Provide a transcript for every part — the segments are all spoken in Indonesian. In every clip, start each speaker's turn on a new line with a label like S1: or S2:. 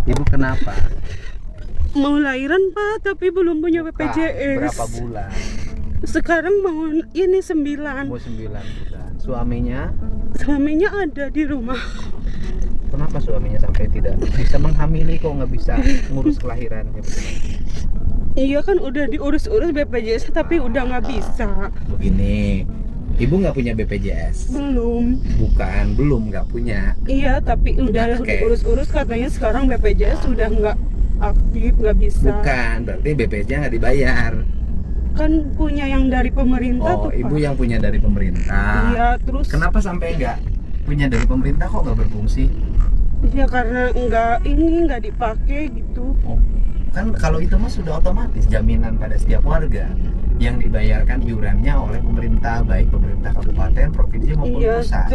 S1: Ibu kenapa?
S2: Mau lahiran Pak, tapi belum punya
S1: Bukan,
S2: BPJS.
S1: berapa bulan?
S2: Sekarang mau ini 9.
S1: Mau 9 bulan. Suaminya?
S2: Suaminya ada di rumah.
S1: Kenapa suaminya sampai tidak bisa menghamili, kok nggak bisa ngurus kelahirannya?
S2: Iya kan udah diurus-urus BPJS tapi udah nggak bisa.
S1: Begini, ibu nggak punya BPJS?
S2: Belum.
S1: Bukan, belum nggak punya.
S2: Iya tapi udah
S1: Oke.
S2: diurus-urus, katanya sekarang BPJS sudah nggak aktif, nggak bisa.
S1: Bukan, berarti BPJS nggak dibayar.
S2: Kan punya yang dari pemerintah
S1: Oh,
S2: tuh
S1: ibu
S2: Pak.
S1: yang punya dari pemerintah.
S2: Iya terus.
S1: Kenapa sampai nggak punya dari pemerintah, kok nggak berfungsi?
S2: Ya karena nggak dipakai gitu.
S1: Oh, kan kalau itu mah sudah otomatis jaminan pada setiap warga yang dibayarkan iurannya oleh pemerintah, baik pemerintah kabupaten, provinsi maupun
S2: Iya
S1: pusat.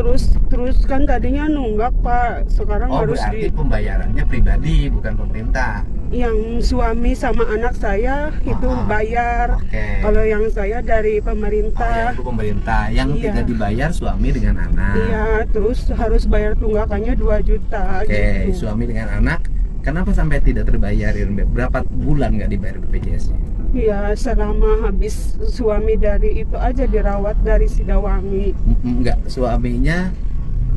S2: terus kan tadinya nunggak Pak. Sekarang
S1: Oh,
S2: harus
S1: berarti pembayarannya pribadi, bukan pemerintah.
S2: yang suami sama anak saya itu bayar.
S1: Oke.
S2: Kalau yang saya dari
S1: Oh,
S2: pemerintah.
S1: yang itu pemerintah, yang
S2: Iya.
S1: tidak dibayar suami dengan anak.
S2: Iya, terus harus bayar tunggakannya 2 juta
S1: Oke,
S2: gitu.
S1: suami dengan anak. Kenapa sampai tidak terbayar? Berapa bulan nggak dibayar BPJS-nya?
S2: Iya, selama habis suami dari itu aja dirawat dari Sidawangi.
S1: Enggak, suaminya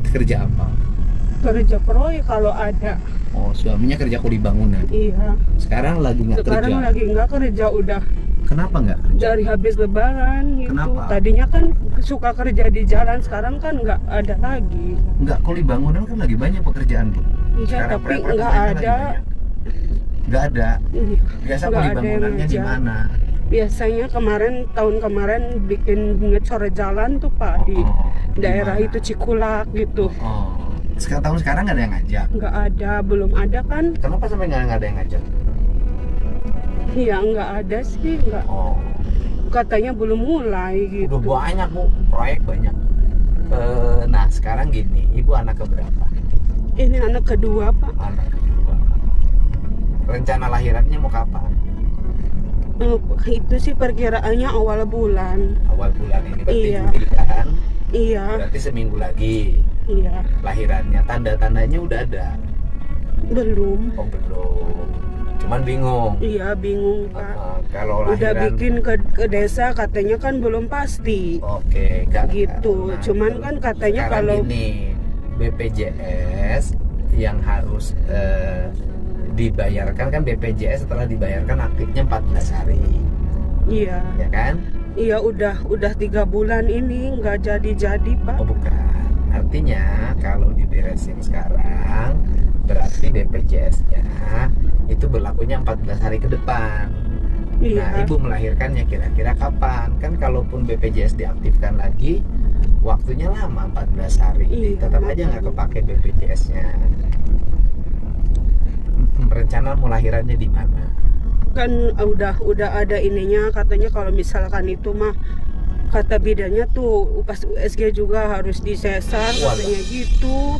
S1: kerja apa?
S2: Kerja proyek kalau ada.
S1: Oh, suaminya kerja kuli bangunan.
S2: Iya.
S1: Sekarang lagi nggak kerja.
S2: Sekarang lagi nggak kerja, udah
S1: Kenapa nggak kerja?
S2: dari habis lebaran gitu.
S1: Kenapa?
S2: Tadinya kan suka kerja di jalan, sekarang kan nggak ada lagi.
S1: Nggak, kuli bangunan kan lagi banyak pekerjaan, Bu.
S2: Iya,
S1: Sekarang
S2: tapi
S1: perekonomian
S2: nggak
S1: lagi
S2: ada.
S1: banyak. Nggak ada.
S2: Iya,
S1: Biasa
S2: nggak
S1: kuli
S2: ada yang
S1: bangunannya di
S2: ngajar.
S1: mana?
S2: Biasanya tahun kemarin bikin ngecor jalan tuh Pak di daerah
S1: Di mana?
S2: itu Cikulak gitu.
S1: Oh, tahun sekarang nggak ada yang ngajak.
S2: Nggak ada, belum ada kan?
S1: Kenapa sampai nggak ada yang ngajak?
S2: Iya nggak ada sih, nggak.
S1: Oh,
S2: Katanya belum mulai gitu.
S1: udah banyak, Bu, proyek banyak. Nah, sekarang gini, ibu anak keberapa?
S2: Ini anak kedua Pak.
S1: Anak kedua. Rencana lahirannya mau kapan?
S2: Itu sih perkiraannya awal bulan.
S1: Awal bulan ini, berarti
S2: Iya.
S1: Juli kan?
S2: Iya,
S1: Berarti seminggu lagi
S2: iya.
S1: lahirannya. Tanda-tandanya udah ada?
S2: Belum.
S1: Oh, belum. Cuman bingung.
S2: Iya bingung Pak.
S1: Kalau
S2: Udah
S1: lahiran,
S2: bikin ke desa katanya kan belum pasti.
S1: oke, Kak.
S2: Gitu.
S1: Nah,
S2: Cuman
S1: itu.
S2: kan katanya
S1: Sekarang
S2: kalau
S1: gini, BPJS yang harus dibayarkan kan, BPJS setelah dibayarkan aktifnya 14 hari,
S2: iya.
S1: ya kan?
S2: Iya udah 3 bulan ini nggak jadi Pak.
S1: Oh, bukan. Artinya kalau diberesin sekarang, berarti BPJS-nya itu berlakunya 14 hari ke depan. Nah,
S2: Iya.
S1: ibu melahirkannya kira-kira kapan? Kan kalaupun BPJS diaktifkan lagi, waktunya lama, 14 hari.
S2: Iya,
S1: Tetap aja nggak kepake BPJS-nya. Rencana melahirannya di mana?
S2: Kan udah ada ininya, katanya kalau misalkan itu mah kata bidannya tuh pas USG juga harus disesar katanya gitu.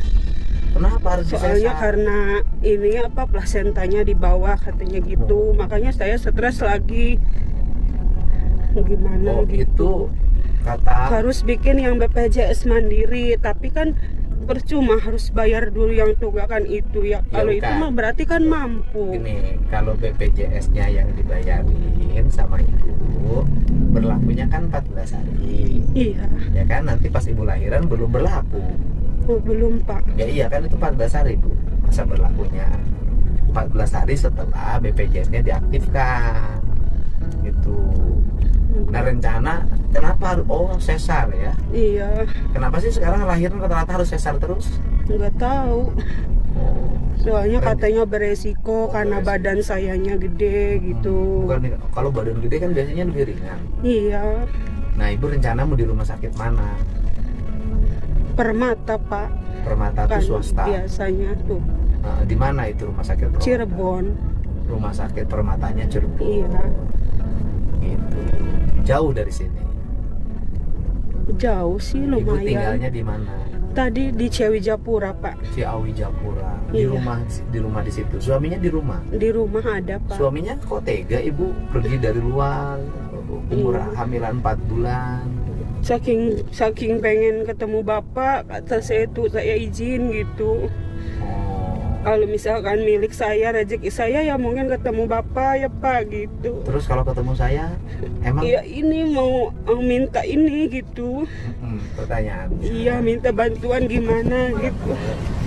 S1: Kenapa harus
S2: Soalnya
S1: disesar?
S2: karena ini apa plasentanya di bawah katanya gitu. Makanya saya stres lagi. Gimana
S1: Oh,
S2: gitu.
S1: itu kata.
S2: Harus bikin yang BPJS mandiri, tapi kan percuma harus bayar dulu yang tunggakan itu ya. Kalau itu
S1: bukan.
S2: mah berarti kan mampu.
S1: Gini, kalau BPJS-nya yang dibayarin sama ibu, berlakunya kan 14 hari.
S2: Iya.
S1: Ya kan, nanti pas ibu lahiran belum berlaku.
S2: Oh, belum Pak.
S1: Ya iya kan, itu 14 hari, Bu, masa berlakunya. 14 hari setelah BPJS-nya diaktifkan. Gitu. Nah, rencana kenapa harus sesar ya?
S2: Iya,
S1: Kenapa sih sekarang lahiran rata-rata harus sesar terus?
S2: nggak tahu.
S1: Oh,
S2: Soalnya katanya beresiko karena
S1: beresiko.
S2: badan sayanya gede gitu.
S1: Bukan, kalau badan gede kan biasanya lebih ringan.
S2: Iya,
S1: Nah, ibu rencana mau di rumah sakit mana?
S2: Permata Pak.
S1: Permata
S2: Kan
S1: itu swasta.
S2: biasanya tuh
S1: Nah, di mana itu rumah sakit Permata?
S2: Cirebon.
S1: Rumah sakit Permatanya Cirebon.
S2: Iya.
S1: Gitu. Jauh dari sini.
S2: Jauh sih
S1: Ibu
S2: lumayan.
S1: tinggalnya di mana?
S2: Tadi di Ciawijapura Pak.
S1: Ciawi Japura.
S2: Iya.
S1: Di rumah di situ. Suaminya di rumah.
S2: Di rumah ada Pak.
S1: Suaminya kok tega ibu pergi dari luar, umur
S2: Iya.
S1: hamilan 4 bulan.
S2: Saking pengen ketemu bapak, kata saya tuh saya izin gitu.
S1: Oh,
S2: Kalau misalkan milik saya, rezeki saya ya mungkin ketemu bapak ya Pak gitu.
S1: Terus kalau ketemu saya, emang?
S2: Iya ini mau minta ini gitu.
S1: Pertanyaan.
S2: Iya minta bantuan gimana gitu.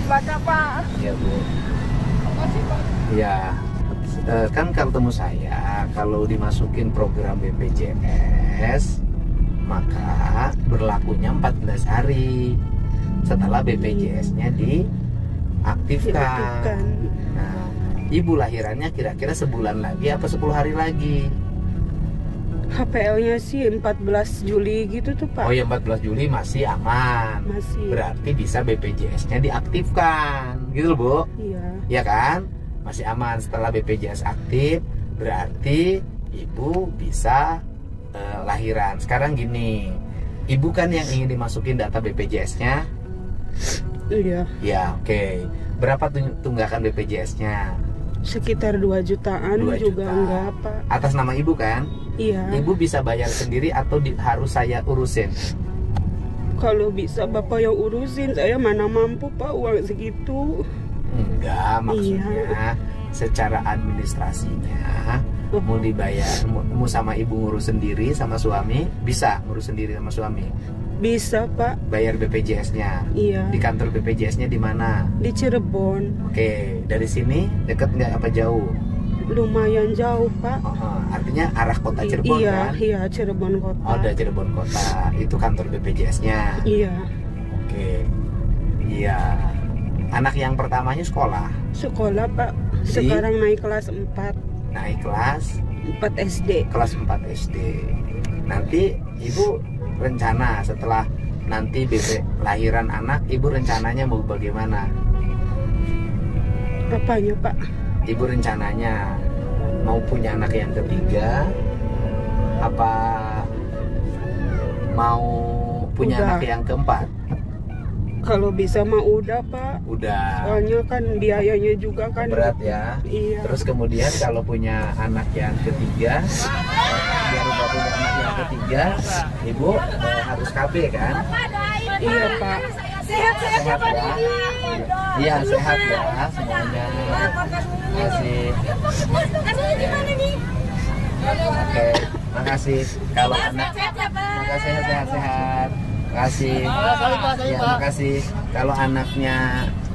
S3: Baca Pak.
S1: Iya Bu.
S3: Makasih Pak.
S1: Iya. Kan kalau ketemu saya, kalau dimasukin program BPJS, maka berlakunya 14 hari setelah BPJS-nya diaktifkan. Nah, ibu lahirannya kira-kira sebulan lagi apa 10 hari lagi?
S2: HPL-nya sih 14 Juli gitu tuh Pak.
S1: Oh ya 14 Juli masih aman.
S2: Masih.
S1: Berarti bisa BPJS-nya diaktifkan, gitu loh Bu.
S2: Iya.
S1: Ya kan? Masih aman. Setelah BPJS aktif, berarti ibu bisa lahiran. Sekarang gini, ibu kan yang ingin dimasukin data BPJS-nya?
S2: Iya.
S1: Ya, oke. Berapa tunggakan BPJS-nya?
S2: Sekitar 2 jutaan
S1: 2
S2: juga
S1: juta.
S2: enggak Pak.
S1: Atas nama ibu kan?
S2: Iya.
S1: Ibu bisa bayar sendiri atau harus saya urusin?
S2: Kalau bisa bapak yang urusin, saya mana mampu Pak uang segitu.
S1: Enggak, maksudnya secara administrasinya mau dibayar, mau sama ibu ngurus sendiri sama suami, bisa ngurus sendiri sama suami.
S2: Bisa Pak.
S1: Bayar BPJS-nya.
S2: Iya.
S1: Di kantor BPJS-nya di mana?
S2: Di Cirebon.
S1: Oke, dari sini deket nggak apa jauh?
S2: Lumayan jauh Pak.
S1: Artinya arah kota Cirebon
S2: Iya,
S1: kan?
S2: iya Cirebon kota.
S1: Oh, ada Cirebon kota. Itu kantor BPJS-nya.
S2: Iya.
S1: Oke. Iya. Anak yang pertamanya sekolah.
S2: Sekolah Pak. Sekarang naik kelas 4.
S1: Naik kelas
S2: 4 SD.
S1: kelas 4 SD. Nanti ibu rencana setelah nanti lahiran anak, ibu rencananya mau bagaimana?
S2: Apanya Pak?
S1: Ibu rencananya mau punya anak yang ketiga, apa mau punya
S2: Udah.
S1: anak yang keempat?
S2: Kalau bisa mah udah Pak.
S1: Udah.
S2: Soalnya kan biayanya juga kan
S1: Berat ya.
S2: Iya.
S1: Terus kemudian kalau punya anak yang ketiga, biar udah punya anak yang ketiga, ibu harus KB kan?
S2: Iya Pak.
S3: Sehat-sehat ya Pak
S1: ya?
S3: Didi.
S1: Iya sehat ya semuanya. Makasih.
S3: Kasihnya gimana nih?
S1: Oke, makasih. Kalau anak,
S3: Sehat ya Pak.
S1: makasih sehat-sehat. Makasih. Ya, makasih. Kalau anaknya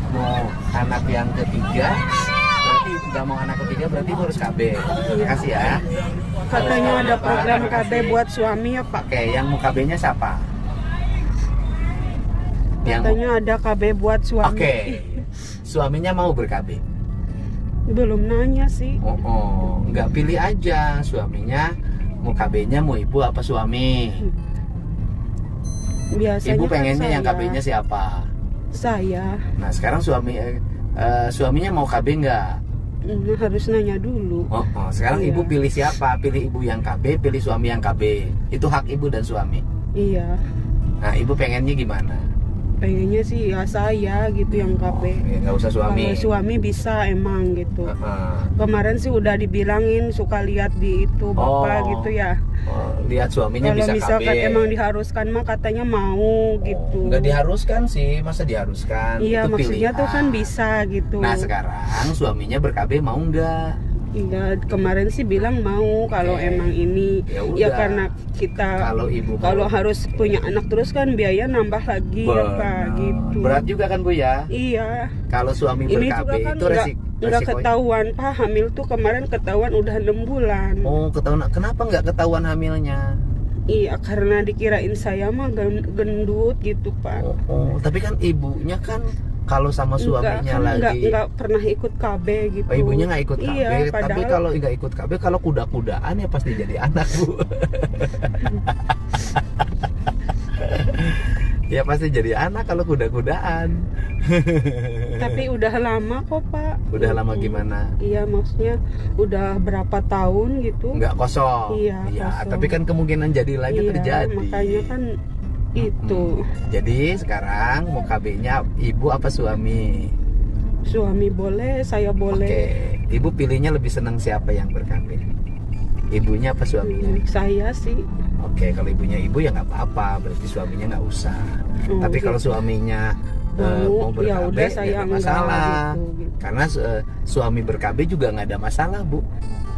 S1: mau anak yang ketiga, berarti nggak mau anak ketiga berarti ibu harus KB. Makasih ya.
S2: Katanya ada program KB buat suami ya Pak.
S1: Oke, yang mau KB-nya siapa?
S2: Katanya ada KB buat suami.
S1: Oke. Suaminya mau ber-KB?
S2: Belum nanya sih.
S1: Oh, nggak pilih aja suaminya mau KB-nya mau ibu apa suami.
S2: Biasanya
S1: Ibu
S2: kan
S1: pengennya
S2: saya.
S1: yang KB-nya siapa?
S2: Saya.
S1: Nah sekarang suaminya mau KB nggak?
S2: Harus nanya dulu.
S1: Sekarang
S2: Iya.
S1: ibu pilih siapa? Pilih ibu yang KB, pilih suami yang KB. Itu hak ibu dan suami.
S2: Iya.
S1: Nah ibu pengennya gimana?
S2: Pengennya sih ya saya gitu yang KB.
S1: Nggak usah suami.
S2: Kalau suami bisa emang gitu.
S1: Heeh.
S2: Kemarin sih udah dibilangin suka lihat di itu bapak
S1: Oh.
S2: gitu ya.
S1: Lihat suaminya
S2: Kalau
S1: bisa
S2: misalkan
S1: KB.
S2: emang diharuskan mah katanya mau gitu.
S1: Nggak diharuskan sih, masa diharuskan?
S2: Iya
S1: Itu
S2: maksudnya tuh kan
S1: pilihan.
S2: bisa gitu.
S1: Nah sekarang suaminya ber-KB mau nggak?
S2: Iya kemarin sih bilang mau kalau
S1: Oke.
S2: emang ini
S1: Ya
S2: ya
S1: udah.
S2: karena kita
S1: Kalau ibu mau-
S2: kalau harus punya anak terus kan biaya nambah lagi ya Pak gitu.
S1: Berat juga kan Bu ya?
S2: Iya.
S1: Kalau suami
S2: Ini
S1: ber-KB
S2: juga kan
S1: itu
S2: nggak
S1: resikonya.
S2: ketahuan Pak hamil tuh kemarin ketahuan udah 6 bulan.
S1: Oh ketahuan, kenapa nggak ketahuan hamilnya?
S2: Iya karena dikirain saya mah gendut gitu Pak.
S1: Tapi kan ibunya kan kalau sama suaminya lagi.
S2: Enggak pernah ikut KB gitu.
S1: Oh, ibunya nggak ikut KB,
S2: Iya,
S1: tapi
S2: padahal
S1: kalau nggak ikut KB, kalau kuda-kudaan ya pasti jadi anak Bu. Ya pasti jadi anak kalau kuda-kudaan.
S2: tapi udah lama kok Pak.
S1: Udah lama gimana?
S2: Iya maksudnya udah berapa tahun gitu.
S1: Nggak kosong.
S2: Iya, kosong.
S1: Tapi kan kemungkinan jadi lagi
S2: Iya,
S1: terjadi.
S2: makanya kan itu
S1: Jadi sekarang mau KB-nya ibu apa suami?
S2: suami boleh, saya boleh.
S1: Oke, ibu pilihnya lebih senang siapa yang ber-KB? Ibunya apa suaminya?
S2: Saya sih.
S1: Oke, kalau ibunya ibu ya nggak apa-apa, berarti suaminya nggak usah. Tapi kalau
S2: gitu.
S1: suaminya mau
S2: ya
S1: ber-KB
S2: udah saya
S1: nggak ada
S2: enggak
S1: masalah.
S2: gitu.
S1: Karena suami ber-KB juga nggak ada masalah, Bu.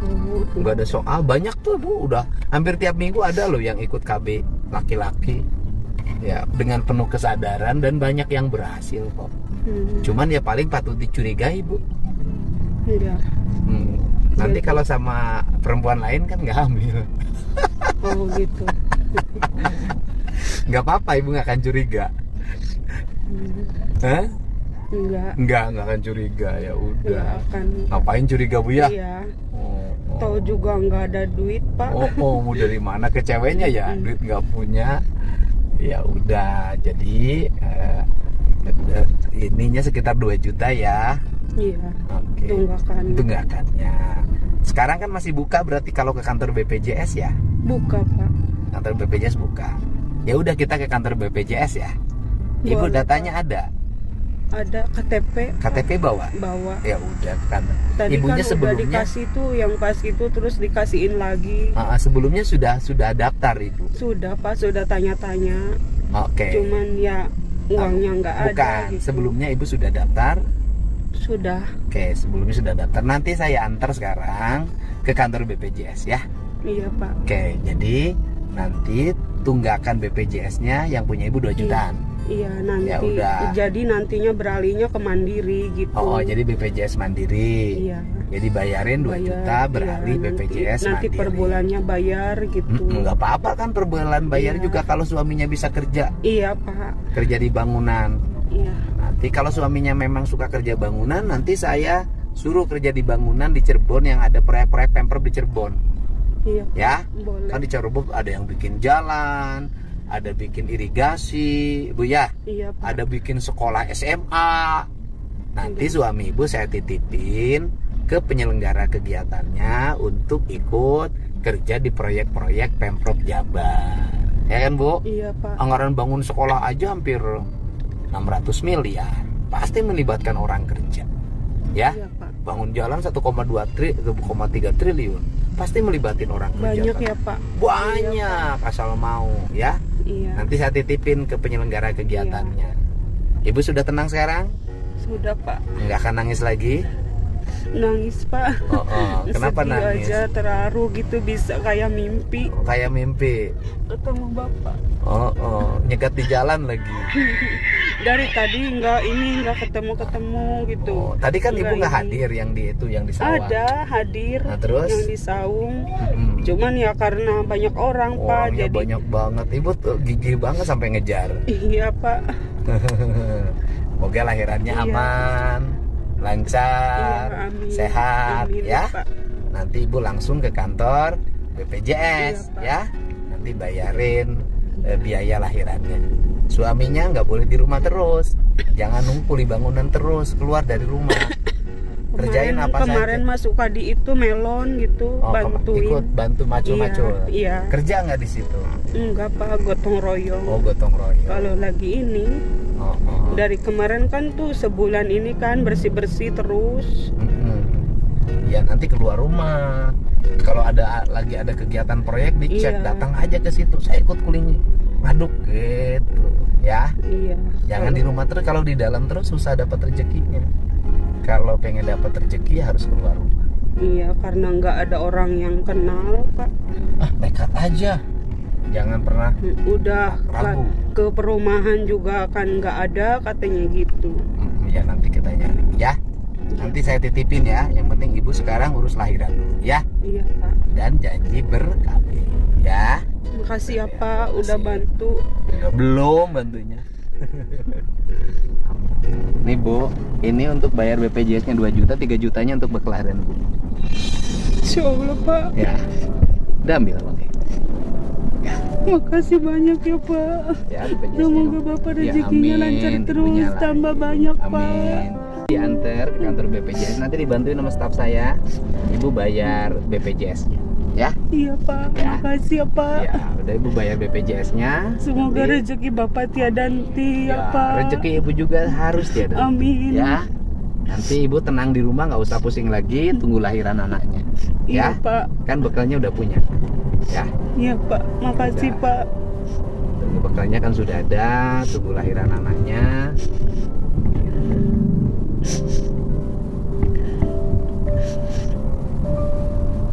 S2: Oh,
S1: Nggak ada soal. Banyak tuh, Bu. Udah hampir tiap minggu ada loh yang ikut KB laki-laki. Ya, dengan penuh kesadaran dan banyak yang berhasil kok. Cuman ya paling patut dicurigai, Bu.
S2: Iya.
S1: Nanti kalau sama perempuan lain kan nggak hamil.
S2: Oh gitu.
S1: Nggak apa-apa, Ibu nggak akan curiga. Hah?
S2: Enggak
S1: Nggak akan curiga, ya
S2: enggak
S1: udah.
S2: akan.
S1: Ngapain curiga, Bu ya?
S2: Iya.
S1: Oh.
S2: Tahu juga nggak ada duit, Pak.
S1: Mau dari mana ke ceweknya ya? Duit nggak punya. Ya udah, jadi ininya sekitar 2 juta ya.
S2: Iya.
S1: Oke. Tunggakannya. Sekarang kan masih buka, berarti kalau ke kantor BPJS ya?
S2: Buka, Pak.
S1: Kantor BPJS buka. Ya udah, kita ke kantor BPJS ya. Ibu
S2: Boleh,
S1: datanya ada.
S2: Ada KTP.
S1: KTP bawa.
S2: Bawa.
S1: Ya udah kan.
S2: Tadi
S1: Ibunya
S2: kan
S1: sebelumnya
S2: udah dikasih tuh yang pas itu, terus dikasihin lagi.
S1: sebelumnya sudah daftar, Ibu.
S2: Sudah, Pak, sudah tanya-tanya.
S1: Oke.
S2: Cuman ya uangnya nggak ada.
S1: Bukan,
S2: Gitu.
S1: sebelumnya Ibu sudah daftar.
S2: Sudah.
S1: Oke, sebelumnya sudah daftar. Nanti saya antar sekarang ke kantor BPJS ya.
S2: Iya, Pak.
S1: Oke, jadi nanti tunggakan BPJS-nya yang punya Ibu 2 jutaan.
S2: Iya, nanti.
S1: Ya udah.
S2: Jadi nantinya beralihnya ke Mandiri gitu.
S1: Oh, jadi BPJS Mandiri.
S2: Iya.
S1: Jadi bayarin 2 juta beralih
S2: iya,
S1: BPJS
S2: nanti
S1: Mandiri.
S2: per bulannya bayar gitu.
S1: Nggak apa-apa kan per bulan bayar
S2: Iya.
S1: juga kalau suaminya bisa kerja.
S2: Iya, Pak.
S1: Kerja di bangunan.
S2: Iya.
S1: Nanti kalau suaminya memang suka kerja bangunan, nanti saya suruh kerja di bangunan di Cirebon yang ada proyek-proyek Pemprov di Cirebon.
S2: Iya.
S1: Ya,
S2: Boleh.
S1: kan di Cirebon ada yang bikin jalan, ada bikin irigasi, Bu ya.
S2: Iya, Pak.
S1: Ada bikin sekolah SMA. Nanti suami Ibu saya titipin ke penyelenggara kegiatannya untuk ikut kerja di proyek-proyek Pemprov Jabar. Ya kan, Bu?
S2: Iya, Pak.
S1: Anggaran bangun sekolah aja hampir 600 miliar. Pasti melibatkan orang kerja. Ya.
S2: Iya, Pak.
S1: Bangun jalan 1,3 triliun. Pasti melibatin orang kerja.
S2: Banyak
S1: kan?
S2: ya, Pak.
S1: Banyak, asal mau ya.
S2: Iya.
S1: Nanti saya titipin ke penyelenggara kegiatannya. Ibu sudah tenang sekarang?
S2: Sudah, Pak.
S1: Nggak akan nangis lagi?
S2: Nangis, Pak.
S1: Kenapa
S2: Sedih
S1: nangis?
S2: aja, terharu gitu, bisa kayak mimpi
S1: Kayak mimpi.
S2: ketemu Bapak.
S1: Nyegat di jalan lagi.
S2: Dari tadi nggak ketemu gitu.
S1: Tadi kan Ibu nggak
S2: ini.
S1: hadir yang di sawah.
S2: Ada hadir.
S1: Nah, terus?
S2: Yang di saung.
S1: Mm-mm.
S2: Cuman ya karena banyak orang, Pak.
S1: Orangnya
S2: Jadi
S1: banyak banget. Ibu tuh gigih banget sampai ngejar.
S2: iya, Pak.
S1: Semoga lahirannya
S2: Iya.
S1: aman, lancar,
S2: Iya, amin.
S1: sehat
S2: Amin,
S1: ya.
S2: Pak.
S1: Nanti Ibu langsung ke kantor BPJS
S2: Iya, Pak.
S1: ya. Nanti bayarin biaya lahirannya. Suaminya nggak boleh di rumah terus. Jangan numpul di bangunan terus, keluar dari rumah. Kerjain apa
S2: kemarin
S1: saja.
S2: Mas suka di itu melon gitu, bantuin.
S1: Ikut bantu macul-macul.
S2: Iya.
S1: Kerja nggak di situ?
S2: Enggak, Pak, gotong royong.
S1: Gotong royong.
S2: Kalau lagi ini dari kemarin kan tuh sebulan ini kan bersih-bersih terus.
S1: Ya nanti keluar rumah. Kalau lagi ada kegiatan proyek dicek,
S2: Iya.
S1: datang aja ke situ. Saya ikut kuling ngaduk gitu, ya.
S2: Iya.
S1: Jangan di rumah terus. Kalau di dalam terus susah dapat rezekinya. Kalau pengen dapat rezeki harus keluar rumah.
S2: Iya, karena nggak ada orang yang kenal, Pak.
S1: Nekat aja. Jangan pernah
S2: Udah
S1: ragu.
S2: ke perumahan juga kan nggak ada katanya gitu.
S1: Ya nanti kita nyari, ya. Nanti saya titipin ya. Yang penting Ibu sekarang urus lahiran dulu, ya.
S2: Iya, Pak.
S1: Dan janji ber-KB, ya.
S2: Makasih ya, Pak, udah bantu.
S1: Belum bantunya. Nih, Bu, ini untuk bayar BPJS-nya 2 juta, 3 jutanya untuk bekelahiran, Bu.
S2: Insya Allah, Pak.
S1: Ya. Udah ambil pakai.
S2: Makasih banyak ya, Pak.
S1: Ya, BPJS-nya.
S2: Semoga Bapak rezekinya lancar terus, tambah banyak, Pak.
S1: Amin. Diantar ke kantor BPJS, nanti dibantuin sama staf saya. Ibu bayar BPJS-nya, ya.
S2: Iya, Pak.
S1: Ya.
S2: Makasih ya, Pak.
S1: Ya, udah Ibu bayar BPJS-nya.
S2: Semoga
S1: Nanti-
S2: rezeki Bapak tiada henti ya,
S1: Ya,
S2: Pak.
S1: rezeki Ibu juga harus ya.
S2: Amin.
S1: Ya. Nanti Ibu tenang di rumah, nggak usah pusing lagi, tunggu lahiran anaknya.
S2: Iya,
S1: Ya.
S2: Pak. Iya, Pak.
S1: Kan bekalnya udah punya. Ya.
S2: Makasih,
S1: Udah.
S2: Pak.
S1: Bekalnya kan sudah ada, tunggu lahiran anaknya.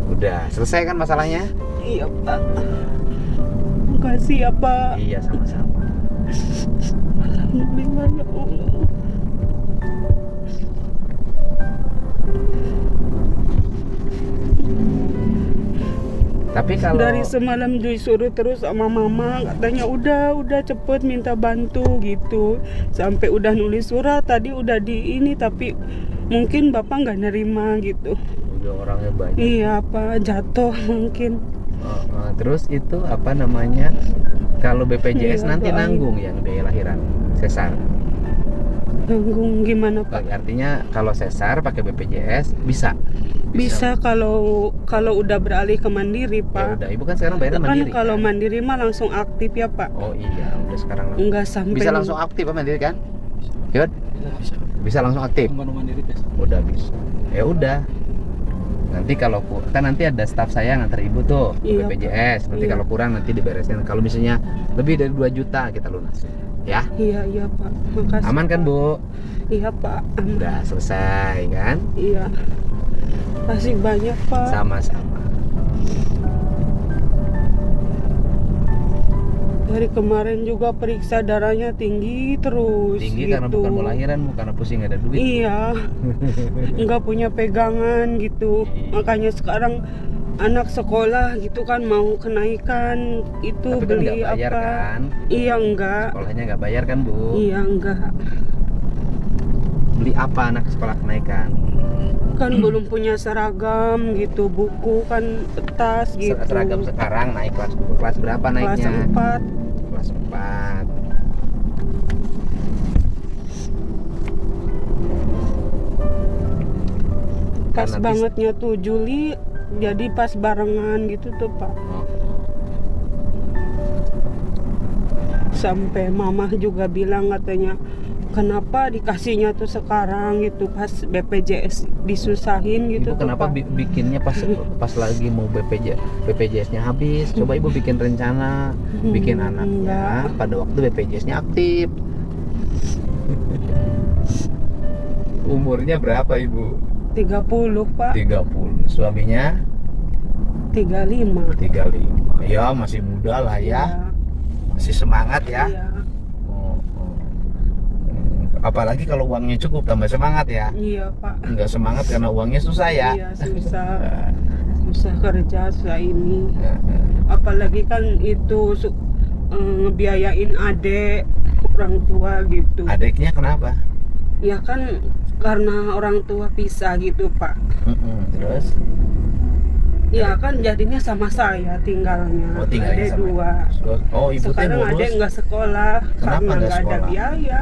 S1: Udah selesai kan masalahnya?
S2: Iya Pak. Makasih ya Pak.
S1: Iya, sama-sama.
S2: Alhamdulillah ya Allah.
S1: Tapi kalau
S2: Dari semalam disuruh terus sama mama, katanya udah cepet minta bantu gitu. Sampai udah nulis surat tadi udah di ini, tapi mungkin bapak nggak nerima gitu.
S1: udah orangnya banyak.
S2: Iya Pak, jatuh mungkin.
S1: Terus itu apa namanya? Kalau BPJS
S2: Iya,
S1: nanti
S2: doain.
S1: nanggung yang biaya lahiran sesar.
S2: Nanggung gimana Pak?
S1: Artinya kalau sesar pakai BPJS bisa.
S2: Bisa kalau udah beralih ke mandiri
S1: Ya
S2: Pak.
S1: udah, ibu kan sekarang bayarnya
S2: Kan
S1: mandiri.
S2: kalau
S1: kan?
S2: mandiri mah langsung aktif ya Pak.
S1: Oh iya, udah sekarang
S2: Enggak sampai
S1: bisa langsung aktif apa mandiri kan? Yud? Bisa langsung aktif. Udah bisa. Ya udah. Nanti kalau kan nanti ada staf saya nganter ibu tuh ke
S2: Iya,
S1: BPJS. Nanti
S2: Iya.
S1: kalau kurang nanti diberesin. Kalau misalnya lebih dari 2 juta kita lunasin. Ya.
S2: Iya Pak. Makasih.
S1: Aman kan,
S2: Pak.
S1: Bu?
S2: Iya Pak. Aman.
S1: Udah selesai kan?
S2: Iya. Masih banyak Pak.
S1: Sama-sama.
S2: Dari kemarin juga periksa darahnya tinggi terus.
S1: Tinggi
S2: gitu.
S1: karena bukan mau lahiran, karena pusing ada duit.
S2: Iya. Nggak punya pegangan gitu.
S1: Iya.
S2: Makanya sekarang anak sekolah gitu kan mau kenaikan itu
S1: Tapi kan
S2: beli
S1: nggak bayar
S2: apa?
S1: kan?
S2: Iya enggak.
S1: Sekolahnya nggak bayar kan, Bu?
S2: Iya enggak.
S1: Beli apa anak sekolah kenaikan?
S2: Kan belum punya seragam gitu, buku kan, tas gitu.
S1: Seragam sekarang naik kelas berapa
S2: Kelas
S1: naiknya?
S2: 4.
S1: Kelas 4.
S2: Pas
S1: Kan nanti-
S2: bangetnya tuh Juli, jadi pas barengan gitu tuh Pak.
S1: Oh.
S2: Sampai mama juga bilang katanya, kenapa dikasihnya tuh sekarang gitu, pas BPJS disusahin gitu
S1: Ibu
S2: tuh
S1: kenapa
S2: Pak.
S1: bikinnya pas lagi mau BPJS-nya habis? Coba Ibu bikin rencana bikin anaknya
S2: enggak.
S1: pada waktu BPJS-nya aktif. Umurnya berapa Ibu?
S2: 30 Pak.
S1: 30. Suaminya
S2: 35.
S1: 35. Ya masih muda lah ya. Masih semangat ya.
S2: Iya.
S1: Oh. Apalagi kalau uangnya cukup tambah semangat ya.
S2: Iya Pak.
S1: Enggak semangat karena uangnya susah ya.
S2: Iya susah. Susah kerja, susah ini.
S1: Ya.
S2: Apalagi kan itu ngebiayain adik orang tua gitu.
S1: Adiknya kenapa?
S2: Ya kan karena orang tua pisah gitu Pak.
S1: Terus?
S2: Ya kan jadinya sama saya tinggalnya.
S1: Oh, tinggalnya
S2: Adek
S1: sama.
S2: 2.
S1: Oh, ibu teh
S2: Sekarang
S1: ngurus.
S2: adek nggak sekolah
S1: Kenapa
S2: karena
S1: nggak
S2: nggak ada
S1: sekolah?
S2: biaya.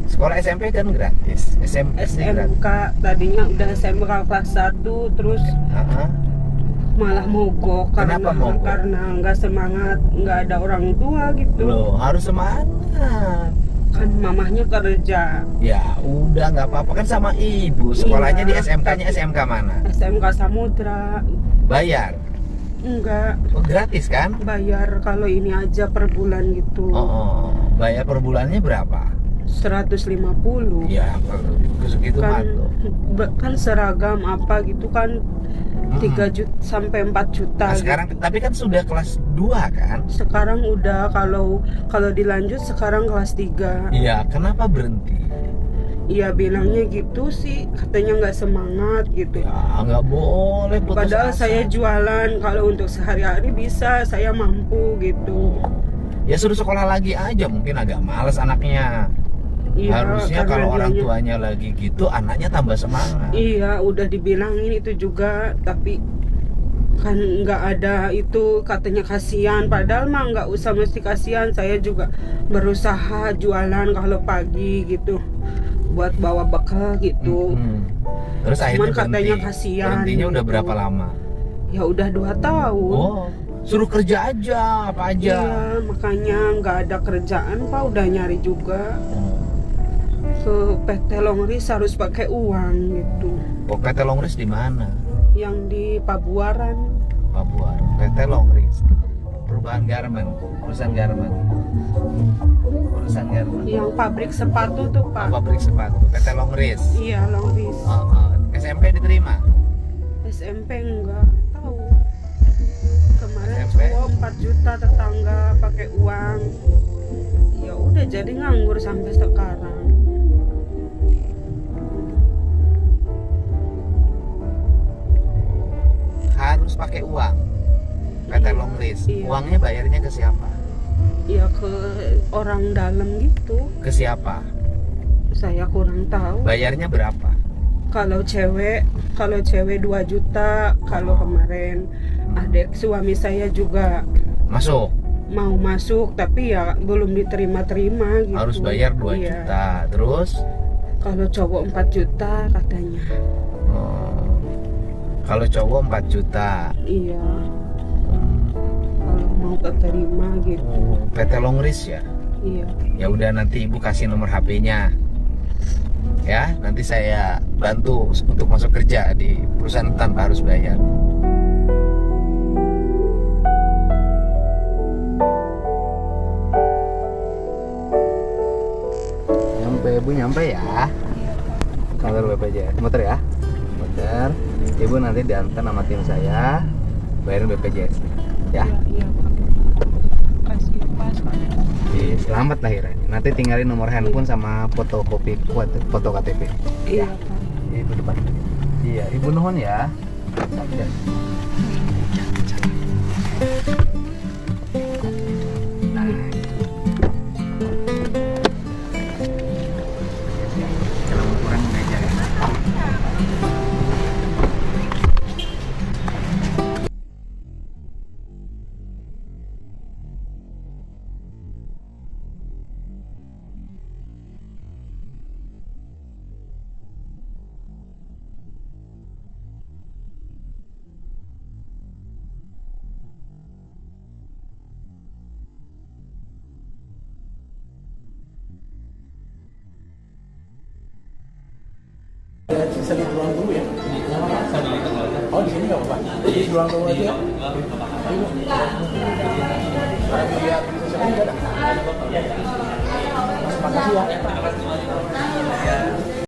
S1: Sekolah SMP kan gratis. SMP gratis.
S2: SMK tadinya udah SMK kelas 1 terus
S1: Heeh.
S2: malah mogok
S1: Kenapa mogok?
S2: karena nggak semangat, nggak ada orang tua gitu.
S1: Loh, harus semangat.
S2: Kan mamahnya kerja.
S1: Ya, udah nggak apa-apa kan sama ibu. Sekolahnya
S2: Iya,
S1: di SMK-nya
S2: tapi-
S1: SMK mana?
S2: SMK Samudra.
S1: Bayar.
S2: Enggak
S1: Oh, gratis kan?
S2: bayar kalau ini aja per bulan gitu.
S1: Oh. Bayar per bulannya berapa?
S2: 150.
S1: Ya, segitu mah
S2: Kan
S1: tuh.
S2: kan seragam apa gitu kan 3 juta sampai 4 juta.
S1: Nah, sekarang tapi kan sudah kelas 2 kan?
S2: Sekarang udah kalau dilanjut sekarang kelas 3.
S1: Iya, kenapa berhenti?
S2: Iya bilangnya gitu sih, katanya nggak semangat gitu.
S1: Ya, nggak boleh putus
S2: Padahal
S1: asa.
S2: saya jualan, kalau untuk sehari-hari bisa, saya mampu gitu.
S1: Ya suruh sekolah lagi aja, mungkin agak males anaknya.
S2: Iya,
S1: Harusnya
S2: karena
S1: kalau orang
S2: dianya-
S1: tuanya lagi gitu, anaknya tambah semangat.
S2: Iya, udah dibilangin itu juga, tapi kan nggak ada itu, katanya kasihan. Padahal mah nggak usah mesti kasihan, saya juga berusaha jualan kalau pagi gitu, buat bawa bekal gitu.
S1: Terus akhirnya
S2: Cuman katanya
S1: berhenti.
S2: kasihan
S1: Berhentinya udah
S2: gitu.
S1: berapa lama?
S2: Ya udah 2 tahun.
S1: Oh, suruh kerja aja, apa aja.
S2: Iya, makanya nggak ada kerjaan Pak, udah nyari juga. Ke PT Longris harus pakai uang gitu.
S1: Oh, PT Longris di mana?
S2: Yang di Pabuaran.
S1: Papua. PT Longris. bahan garment, urusan garment. Urusan garment.
S2: Yang pabrik sepatu tuh Pak.
S1: Pabrik sepatu, PT Longris.
S2: Iya, Longris.
S1: SMP diterima?
S2: SMP enggak tahu. Kemarin
S1: SMP?
S2: cowok 4 juta tetangga pakai uang. Ya udah jadi nganggur sampai sekarang.
S1: Harus pakai uang. PT
S2: Iya,
S1: Longris.
S2: iya.
S1: Uangnya bayarnya ke siapa?
S2: Ya ke orang dalam gitu.
S1: Ke siapa?
S2: Saya kurang tahu.
S1: Bayarnya berapa?
S2: Kalau cewek 2 juta. Kalau kemarin adik suami saya juga
S1: Masuk.
S2: mau masuk tapi ya belum diterima-terima gitu.
S1: Harus bayar 2
S2: Iya.
S1: juta. Terus?
S2: Kalau cowok 4 juta katanya.
S1: Oh. Kalau cowok 4 juta.
S2: Iya. Kalau mau keterima gitu.
S1: PT Longris ya?
S2: Iya.
S1: Ya udah nanti Ibu kasih nomor HP-nya. Ya, nanti saya bantu untuk masuk kerja di perusahaan tanpa harus bayar. Nyampe Ibu, nyampe ya. Kantor BPJS, muter ya. Muter. Ibu nanti diantar sama tim saya bayarin BPJS. Ya.
S2: Iya, Pak. Kasih pas, Pak.
S1: Selamat lahiran. Nanti tinggalin nomor handphone sama fotokopi foto KTP.
S2: Iya, Pak.
S1: Ibu depan. Iya, Ibu nuhun ya. Ya. Kalau kurang meja ya.
S4: Bisa dijual dulu ya? Oh di sini nggak apa-apa. Dijual dulu aja. Ayo.